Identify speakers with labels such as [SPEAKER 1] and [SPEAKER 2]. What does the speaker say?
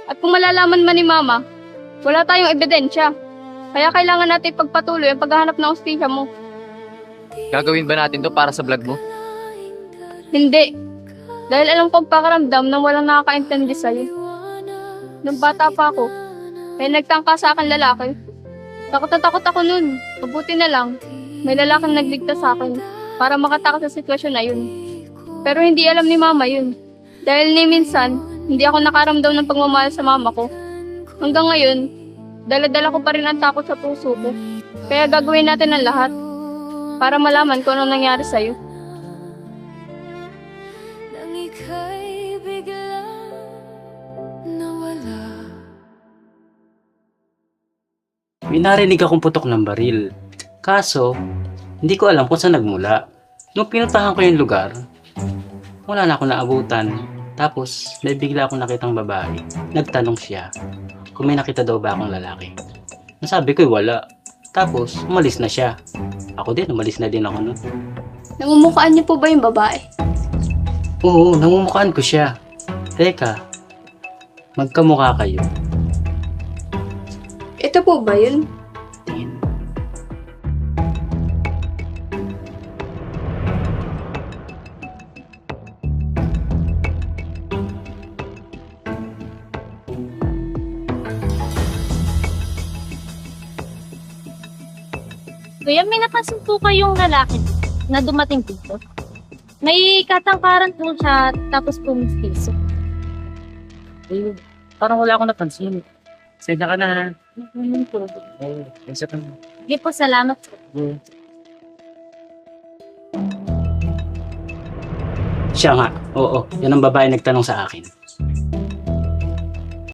[SPEAKER 1] At kung malalaman man ni Mama, wala tayong ebidensya. Kaya kailangan natin pagpatuloy ang paghahanap ng hustisya mo.
[SPEAKER 2] Gagawin ba natin to para sa vlog mo?
[SPEAKER 1] Hindi. Dahil alam ko ang pakaramdam na walang nakakaintindi sa'yo. Nung bata pa ako, may nagtangka sa akin lalaki. Takot na takot ako nun. Mabuti na lang, may lalaking nagligtas sa akin para makatakas sa sitwasyon na yun. Pero hindi alam ni Mama yun. Dahil ni minsan, hindi ako nakaramdam ng pagmamahal sa mama ko. Hanggang ngayon, dala-dala ko pa rin ang takot sa puso ko. Kaya gagawin natin ang lahat para malaman kung anong nangyari sa'yo.
[SPEAKER 3] Nang ika'y biglang nawala.
[SPEAKER 4] May narinig akong putok ng baril. Kaso, hindi ko alam kung saan nagmula. Nung pinuntahan ko yung lugar, wala na akong naabutan. Tapos, may bigla akong nakitang babae. Nagtanong siya kung may nakita daw ba akong lalaki. Nasabi ko wala. Tapos, umalis na siya. Ako din, umalis na din ako nun.
[SPEAKER 1] Namumukhaan niyo po ba yung babae?
[SPEAKER 4] Oo, namumukhaan ko siya. Teka, magkamukha kayo.
[SPEAKER 1] Ito po ba yun?
[SPEAKER 4] Tingin.
[SPEAKER 5] Kuya, may napansin po kayong lalaki na dumating dito. May katangkaran po siya, tapos po mistiso.
[SPEAKER 4] Eh, parang wala akong napansin. Sensya ka na. Oo, sensya ka na.
[SPEAKER 5] Sige po, salamat.
[SPEAKER 4] Siya nga, oo. Yan ang babae nagtanong sa akin.